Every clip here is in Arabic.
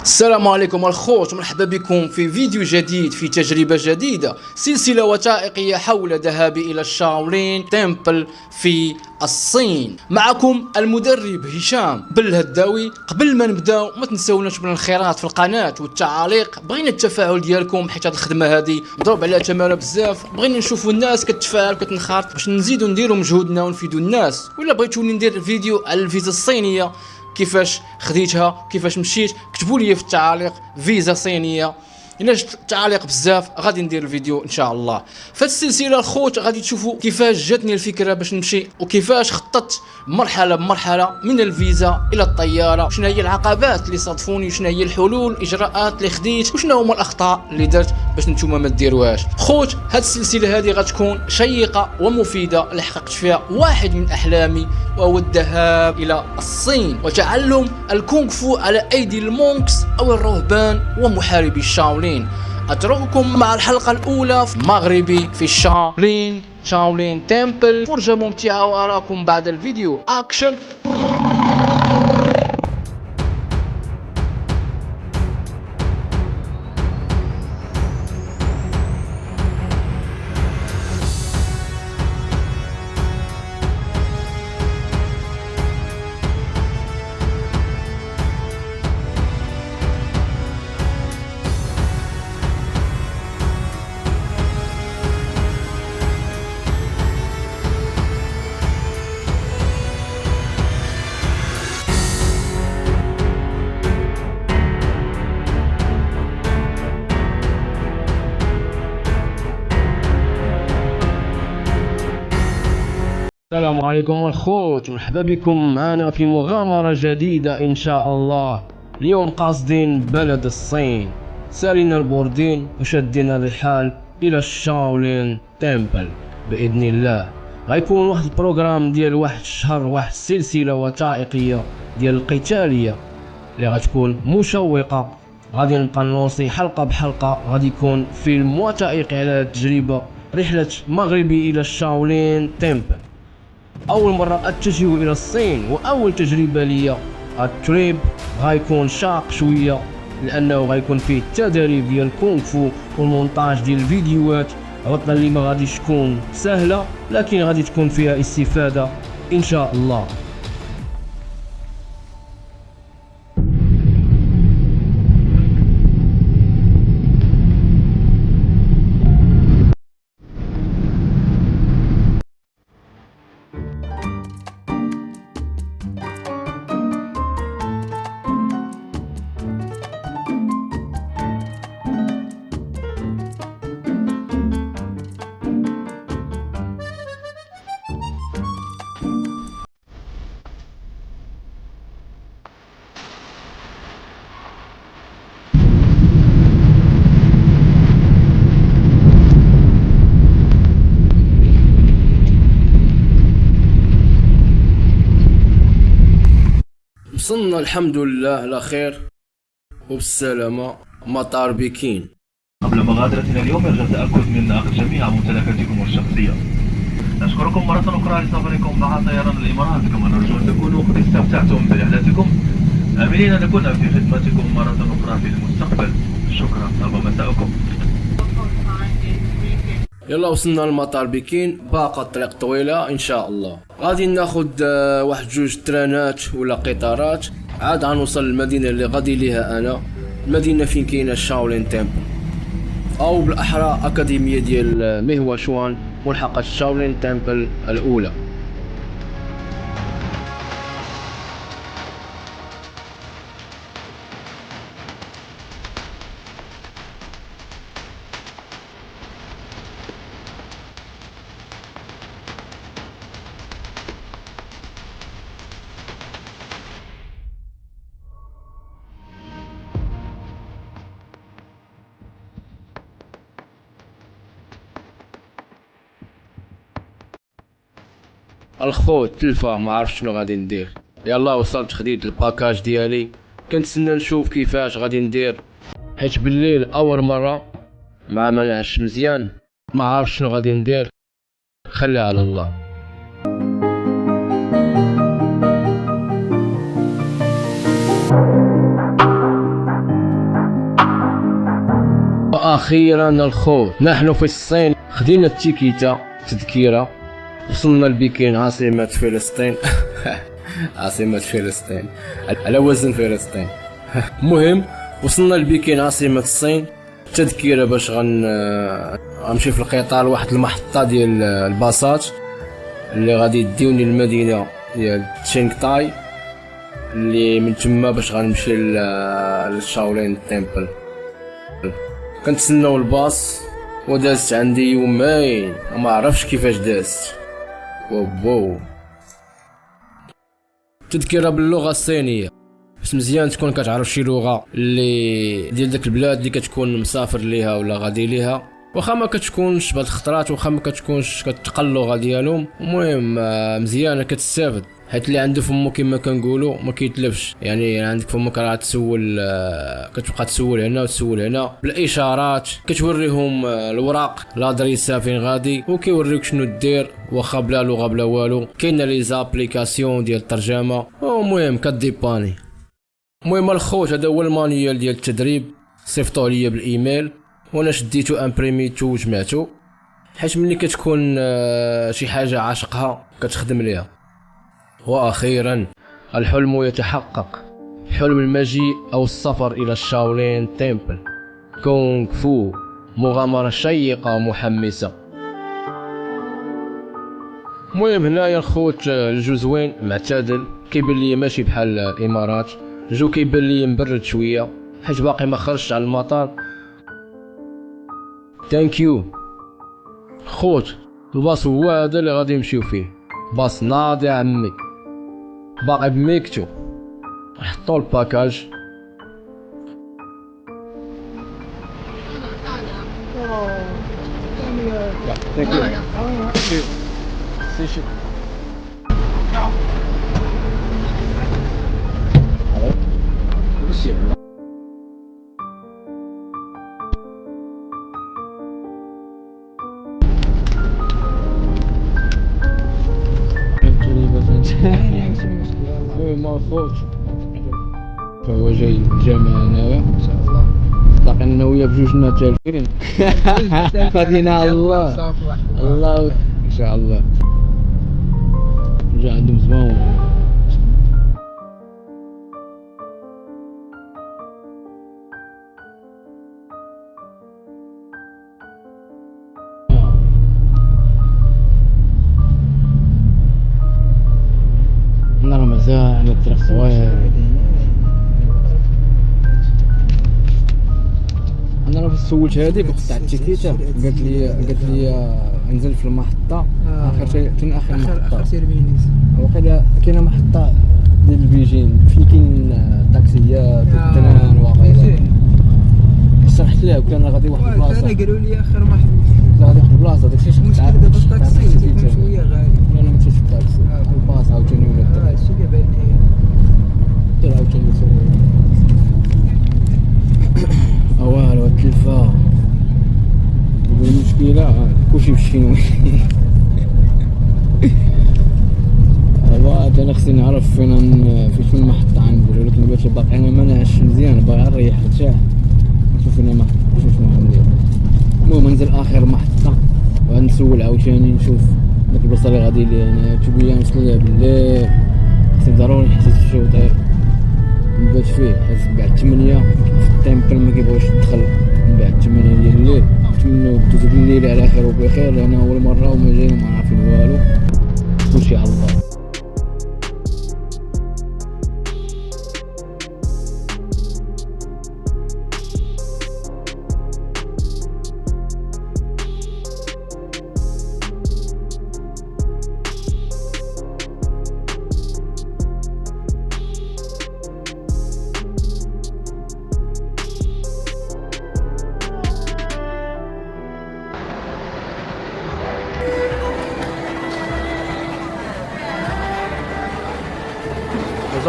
السلام عليكم الخوت، مرحبا بكم في فيديو جديد، في تجربة جديدة، سلسلة وثائقية حول ذهابي إلى الشاولين تمبل في الصين. معكم المدرب هشام بالهداوي. قبل ما نبداو ما تنساوناش من الخيرات في القناة والتعاليق، بغينا التفاعل ديالكم حيت هاد الخدمة هذه مضروب عليها تمارة بزاف، بغينا نشوفوا الناس كتفاعل كتنخرط باش نزيدو نديرو مجهودنا ونفيدو الناس. ولا بغيتوني ندير فيديو على الفيزا الصينية، كيفاش خديتها، كيفاش مشيت، كتبوا لي في التعاليق فيزا صينيه. الا جات التعاليق بزاف غادي ندير الفيديو ان شاء الله. في السلسله الخوت غادي تشوفوا كيفاش جاتني الفكره باش نمشي، وكيفاش خططت مرحله بمرحله من الفيزا الى الطياره، شنو هي العقبات اللي صادفوني، شنو هي الحلول، الاجراءات اللي خديت، وشنو هما الاخطاء اللي درت باش نتوما ما ديروهاش. خوت هاد السلسله هذه غتكون شيقه ومفيده، اللي حققت فيها واحد من احلامي، وهو الذهاب الى الصين وتعلم الكونغ فو على ايدي المونكس او الرهبان ومحاربي الشاولين. اترككم مع الحلقه الاولى في مغربي في شاولين تمبل. فرجه ممتعه واراكم بعد الفيديو. اكشن. السلام عليكم الخوت، مرحبا بكم معنا في مغامرة جديدة إن شاء الله. اليوم قاصدين بلد الصين، سارين البوردين وشدينا الرحال إلى الشاولين تمبل بإذن الله. غيكون واحد البروغرام ديال واحد الشهر، واحد السلسلة وثائقية ديال القتالية اللي غتكون مشوقة. غادي نبقى نوصي حلقة بحلقة، غادي يكون فيلم وثائقي على التجربة، رحلة مغربي إلى الشاولين تمبل. اول مره اتجه الى الصين واول تجربه ليا. التريب غيكون شاق شويه لانه غيكون فيه التدريب ديال الكونغ فو والمونتاج ديال الفيديوهات. عرفنا اللي ما غاديش تكون سهله، لكن غادي تكون فيها استفاده ان شاء الله. وصلنا الحمد لله على خير وبالسلامة مطار بكين. قبل مغادرتنا اليوم يرجى التأكد من أخذ جميع ممتلكاتكم الشخصية. نشكركم مرة أخرى لسفركم مع طيران الإمارات، كما نرجو أن تكونوا قد استمتعتم برحلتكم، آملين أن نكون في خدمتكم مرة أخرى في المستقبل. شكرا، طاب مساءكم. يلا وصلنا لمطار بكين، باقا الطريق طويلة ان شاء الله. غادي ناخد واحد جوج ترانات ولا قطارات عاد غنوصل للمدينة اللي غادي ليها انا، المدينة فين كاينة الشاولين تمبل، او بالاحرى اكاديمية ديال مهوى شوان ملحقة الشاولين تمبل الاولى. الخوت تلفا ما عرفت شنو غادي ندير. يلا وصلت، خديت الباكاج ديالي، كنتسنى نشوف كيفاش غادي ندير، حيت بالليل اول مره مع ما نعش مزيان، ما عارف شنو غادي ندير، خليها على الله. واخيرا الخوت نحن في الصين، خدينا التيكيتا تذكيره، وصلنا لبكين عاصمة فلسطين. عاصمة فلسطين على وزن فلسطين. المهم وصلنا لبكين عاصمة الصين، تذكيرة باش غنمشي في القطار لواحد المحطة ديال الباصات اللي غادي يديوني للمدينة ديال تشينغتاي، اللي من تما باش غنمشي للشاولين تمبل. كنتسناو الباص ودازت عندي يومين ما عرفش كيفاش دازت. واو تذكرة باللغة الصينية، بس مزيان تكون كتعرف شي لغة اللي ديال داك البلاد اللي كتكون مسافر ليها ولا غادي ليها، واخا ما كتكونش بهاد الخطرات، واخا ما كتكونش كتقل اللغة ديالهم. المهم مزيانة كتستافد، حيت اللي عنده فمو كما كنقولوا ما كيتلفش. يعني عندك فمك راه تسول، كتبقى تسول هنا وتسول هنا بالاشارات، كتوريهم الوراق لادريسا فين غادي، وكيوريوك شنو دير واخا بلا لغه بلا والو. كاينه لي زابليكاسيون ديال الترجمه، المهم كديباني. المهم الخوت هذا هو المانيال ديال التدريب، صيفطوه ليا بالايميل وانا شديتو امبريميتو وجمعتو، حيت ملي كتكون شي حاجه عاشقها كتخدم ليها. واخيرا الحلم يتحقق، حلم المجيء او السفر الى الشاولين تمبل. كونغ فو مغامرة شيقة ومحمسة. المهم هنايا الخوت الجو زوين معتدل، كيبان لي ماشي بحال الامارات، الجو كيبان لي مبرد شويه حيت باقي ما خرجتش على المطار. ثانك يو خوت. الباص هو هذا اللي غادي نمشيو فيه، باص ناضي عمي، باقي بميكتو. حطوا الباكاج. مبسوط فهو جاي الجامعة هنايا ان شاء الله، باقي انا وياه بجوجنا تالفين. فاتينا الله الله ان شاء الله. جا عندهم زمان. انا راه مزال على الطريق صغير. انا راه سولت هذيك وقطعت التيكيته، قالت لي انزل في المحطه اخر شيء، كاين اخر محطه اخر سيرفيس. وقيلا كاينه محطه ديال البيجين فين كاين تاكسيات والتران وغيره. شرحت لها وكان غادي واحد البلاصه، انا قالوا لي اخر محطه غادي واحد البلاصه. داكشي المشكل دابا الطاكسي كيكون شويه غالي. انا مشيت في الطاكسي الباص عاوتاني ولا هادشي اللي بان لي عاوتاني والو التلفا. المشكلة كلشي بالشينوي. والله انا خصني نعرف فين المحطة عندي، ولكن باش باقي انا ما نعش مزيان، باغي نريح نرتاح نشوف فين المحطة شنو غندير. المهم ننزل اخر محطة وغنسول عاوتاني نشوف داك البلاصة اللي غادي ليها انا. تبيا نوصل ليها بالليل، خصني ضروري نحجز في الشوطير نبات فيه، حيت بعد 8 في التيمبل ما كيبغيوش تدخل من بعد 8 ديال الليل. نتمنوا دوزو الليل على خير وبخير، انا اول مره وما جايين وما عارفين والو، كلشي على الله.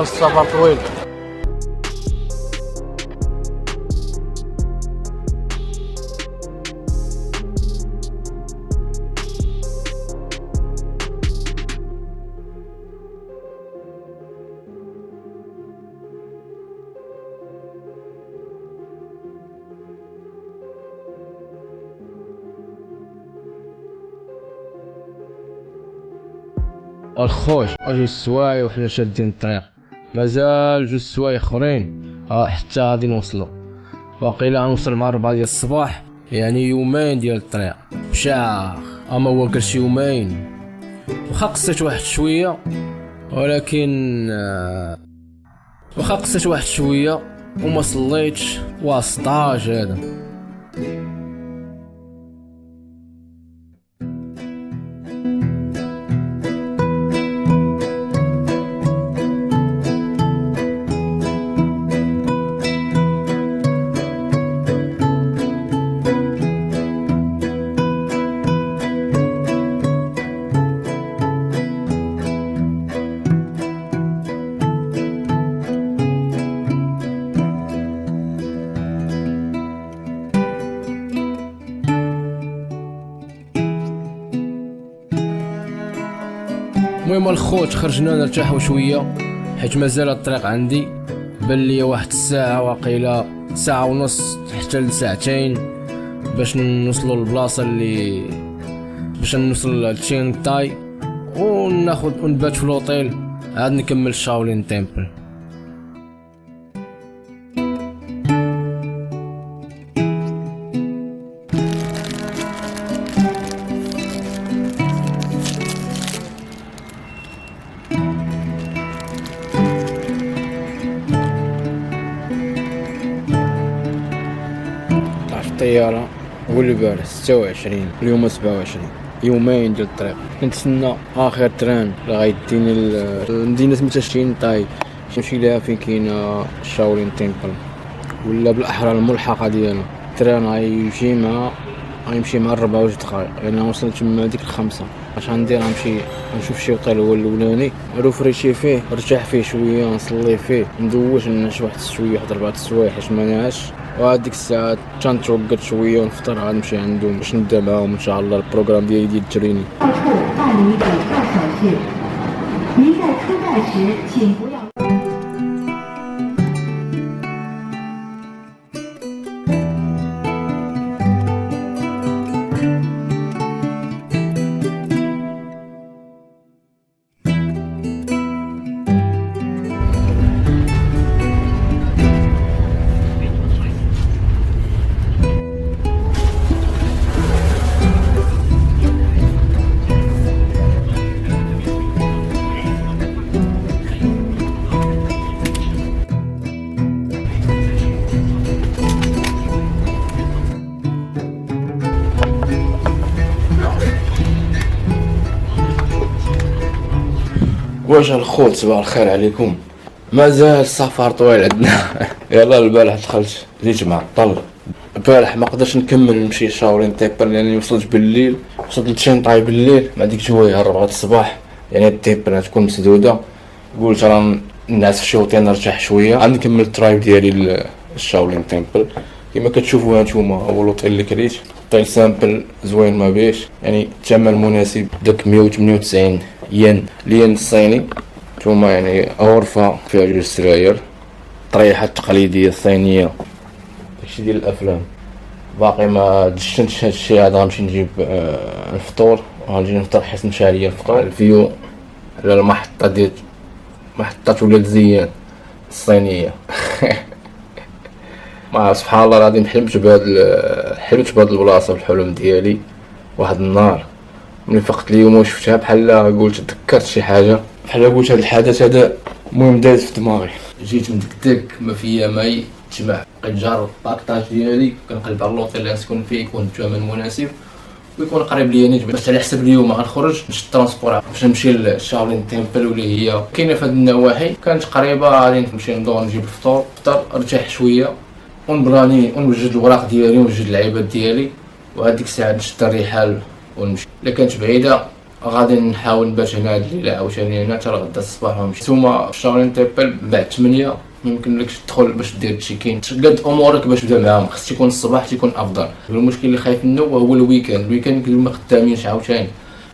السفر طويل. الخوج 2 سوايع وحنا شادين الطريق، مازال 2 سوايع اخرين حتى غادي نوصلوا. واقيلا غنوصل مع 4 ديال الصباح، يعني يومين ديال الطريق بشاخ. اما هو كرشي يومين واخا قصيت واحد شويه، ولكن واخا قصيت واحد شويه وما صليتش. 16 هذا المهم الخوت خرجنا نرتاحوا شويه حيت مازال الطريق عندي. بان لي واحد الساعه واقيلا، ساعه ونص حتى لساعتين باش نوصلوا للبلاصه اللي باش نوصل لتشين تاي وناخذ ونبات في الاوتيل عاد نكمل شاولين تمبل. الطيارة والبارح 26 اليوم 27 يومين ديال الطريق. كنتسنى اخر تران اللي غيديني لمدينة سميتها تشين تاي نمشي لها فين كاينه شاولين تمبل، ولا بالاحرى الملحقة ديالها. التران غيمشي مع 4 دقائق، يعني وصلت تما ديك 5. اش غندير؟ غنمشي نشوف شي اوطيل هو الاولاني نروفريشي فيه، نرتاح فيه شويه، نصلي فيه، ندوش نعس واحد شويه، واحد 4 سوايع حيت ما نعاش. وهاديك الساعه تنتوقد شويه ونفطر، غنمشي عندهم باش نبدا معاهم ان شاء الله البروغرام ديالي ديال التريني. واش الخوت صباح الخير عليكم. مازال السفر طويل عندنا. يلا البارح دخلت جيت معطل، البارح ما قدرتش نكمل نمشي شاولين تيبر لاني وصلت بالليل، وصلت لتشين طاي بالليل مع ديك شويه 4 الصباح، يعني التيبر تكون مسدوده. قلت راه نعس في شي اوتيل نرتاح شويه عاد نكمل الترايب ديالي الشاولين تيمبل. كما كتشوفوا هانتوما هو الاوتيل اللي كريت، طاي سامبل زوين ما بيش، يعني الثمن مناسب داك 198 ين الين الصيني. نتوما يعني غرفه فيها 2 سراير، الطريحه التقليديه الصينيه داكشي ديال الافلام. باقي ما دشنتش هادشي، هذا غنمشي نجيب الفطور وغنجي نفطر حيت مشى عليا الفطور. الفيو على المحطه ديال محطه ولاد زيان الصينيه. ما سبحان الله العظيم حلمت بهاد البلاصه بالحلم ديالي. واحد النهار ملي فقت اليوم وشفتها بحال قلت تذكرت شي حاجه، بحال قلت هاد الحدث هذا المهم داز في دماغي. جيت مدكدك ما فيا ماي تجمع، بقيت جار الباكطاج ديالي كنقلب على اللوطيل اللي غنسكن فيه يكون الثمن مناسب ويكون قريب ليا باش على حسب اليوم غنخرج نشد الترونسبور باش نمشي للشاولين تيمبل واللي هي كاينه في هاد النواحي. كانت قريبه غادي نمشي ندور نجيب الفطور، نفطر ارتاح شويه ونبراني ونوجد الوراق ديالي ونوجد العيبات ديالي، وهاديك الساعه نشد الرحال ونمشي. الا كانت بعيده غادي نحاول نبات هنا هاد الليله عاوتاني هنا حتى لغدا الصباح ونمشي. نتوما في شاولين تيمبل بعد 8 ممكن لكش تدخل باش دير تشيكين، تقاد امورك باش تبدا معاهم. خص تيكون الصباح تيكون افضل. المشكل اللي خايف منه هو الويكاند كلمه خدامينش عاوتاني.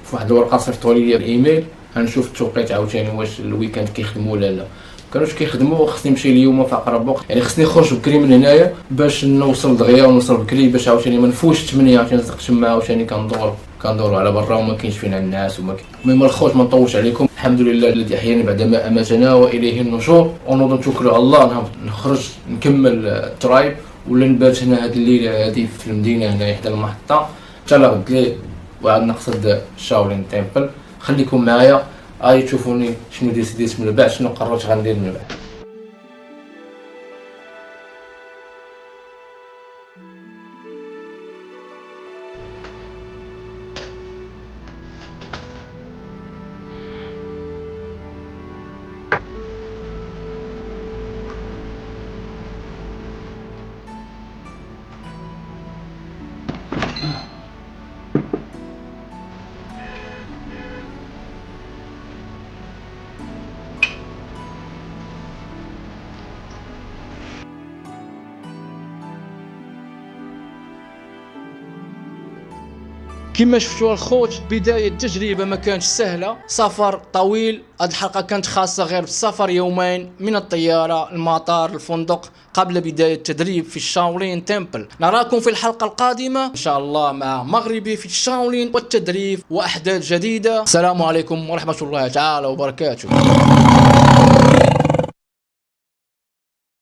في واحد الورقه صيفطوا لي الايميل غنشوف التوقيت عاوتاني واش الويكاند كيخدموا ولا لا. كانوش كيخدموا خصني نمشي اليوم في اقرب وقت، يعني خصني نخرج بكري من هنايا باش نوصل دغيا ونوصل بكري باش عاوتاني ما نفوتش 8 عشان نزق تما عاوتاني كندور كندوروا على برا وما كاينش فينا الناس المهم الخوت ما نطولش عليكم. الحمد لله الذي احياني بعدما اماتنا واليه النشور، ونوض نتوكلوا على الله. نخرج نكمل الترايب ولا نبات هنا هذه الليله هذه في المدينه هنا حدا المحطه حتى لغد ليه، وعاد نقصد شاولين تيمبل. خليكم معايا تشوفوني شنو ديت من بعد، شنو قررت غندير من بعد. كما شفتوا الخوت، بداية تجربة ما كانتش سهلة، سفر طويل. هذه الحلقة كانت خاصة غير بالسفر، يومين من الطيارة المطار الفندق قبل بداية التدريب في الشاولين تمبل. نراكم في الحلقة القادمة إن شاء الله مع مغربي في الشاولين والتدريب وأحداث جديدة. السلام عليكم ورحمة الله تعالى وبركاته.